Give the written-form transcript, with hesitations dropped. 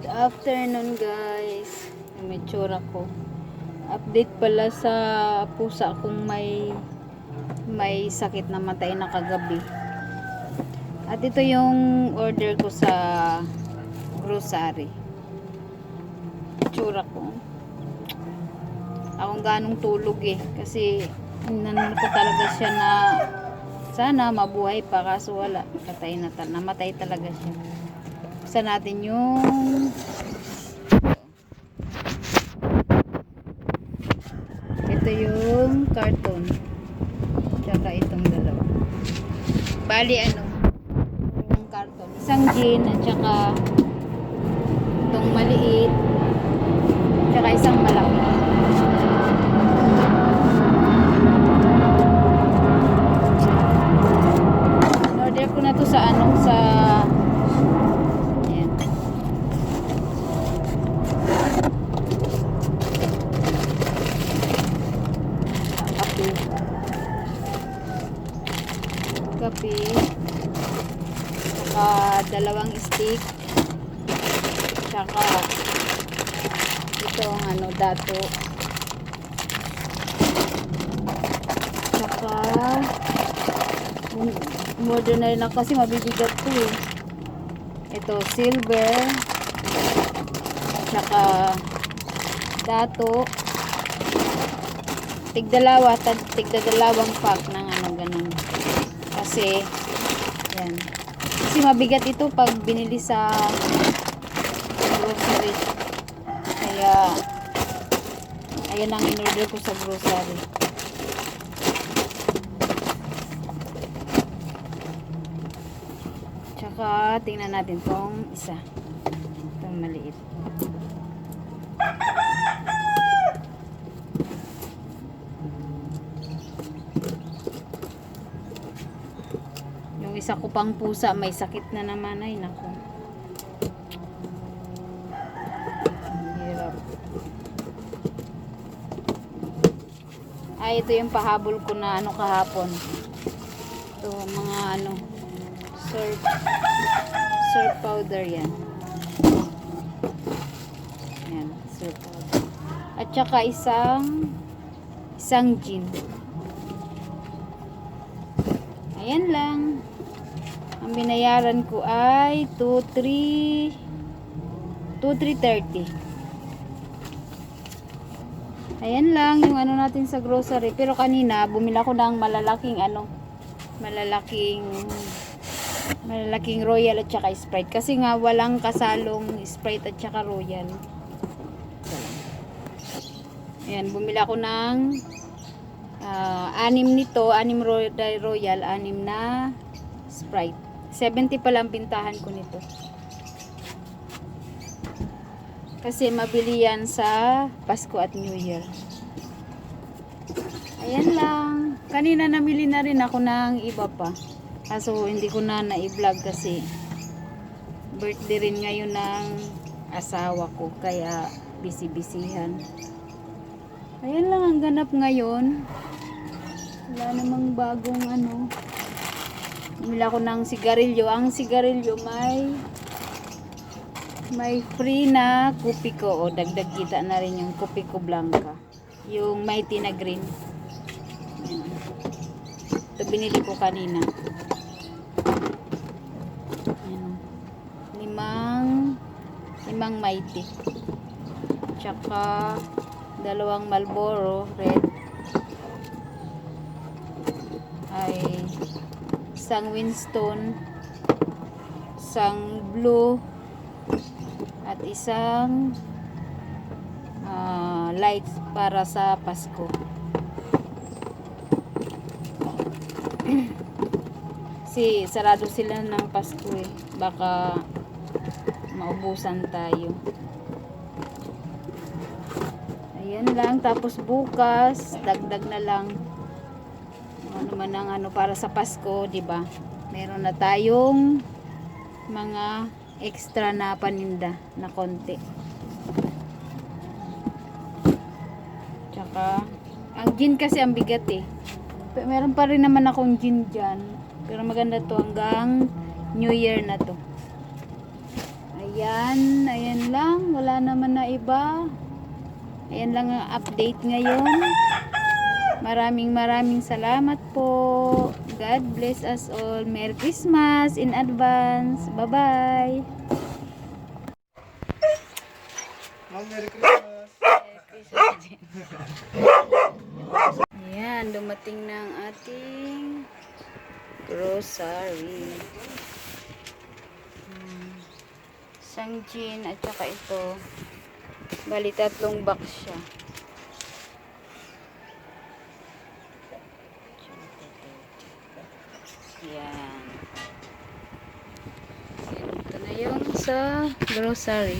Good afternoon guys. Yung may tsura ko. Update pala sa pusa kung may sakit na matay na kagabi. At ito yung order ko sa grocery. Tsura ko. Akong ganong tulog kasi inanon ko talaga siya na sana mabuhay pa, kaso wala. Namatay talaga siya. Buksan natin yung ito yung carton tsaka itong dalawa. Bali yung carton, isang gin at tsaka itong maliit tsaka isang malaki. In-order ko na to sa ayan. Kape tsaka dalawang stick tsaka itong dato tsaka modern na rin ako kasi mabibigat to ito silver tsaka dato tigdadalawang pack ng ganun kasi yan, kasi mabigat ito pag binili sa grocery, kaya ayan ang in-order ko sa grocery. Tsaka tingnan natin tong isa, itong maliit. Yung isa ko pang pusa may sakit na naman, ay nako, hirap. Ito yung pahabol ko na kahapon. Ito mga surf powder yan. Yan, surf powder. At saka isang gin. Ayan lang. Ang binayaran ko ay 2,330. Ayan lang yung natin sa grocery. Pero kanina bumili ako ng malalaking Royal at saka Sprite. Kasi nga walang kasalong Sprite at saka Royal. Ayan, bumili ako ng 6 nito, 6 Royal, 6 na Sprite. 70 pa lang pintahan ko nito. Kasi mabili yan sa Pasko at New Year. Ayan lang. Kanina namili na rin ako ng iba pa. Kaso hindi ko na i-vlog kasi birthday rin ngayon ng asawa ko. Kaya busy-busyhan. Ayan lang ang ganap ngayon. Wala namang bagong Bumili ako ng sigarilyo. Ang sigarilyo may free na Kupiko. Dagdag kita na rin yung Kupiko Blanca. Yung Mighty na green. Ayan. Ito binili ko kanina. Ayan. Limang Mighty. Tsaka 2 Marlboro red. Ay isang Winston, isang blue, at isang light para sa Pasko. Kasi sarado sila ng Pasko baka maubusan tayo. Ayan lang, tapos bukas dagdag na lang naman ang para sa Pasko, 'di ba? Meron na tayong mga extra na paninda na konti. Tsaka ang gin kasi ang bigat Meron pa rin naman akong gin dyan. Pero maganda to hanggang New Year na to. Ayan, ayan lang. naman na iba. Ayan lang ang update ngayon. Maraming salamat po. God bless us all. Merry Christmas in advance. Bye-bye. Ma'am, Merry Christmas. Ayan, dumating na ang ating grocery. Isang gin at saka ito. Bali 3 box siya. Ayan. Ito na yung sa grocery.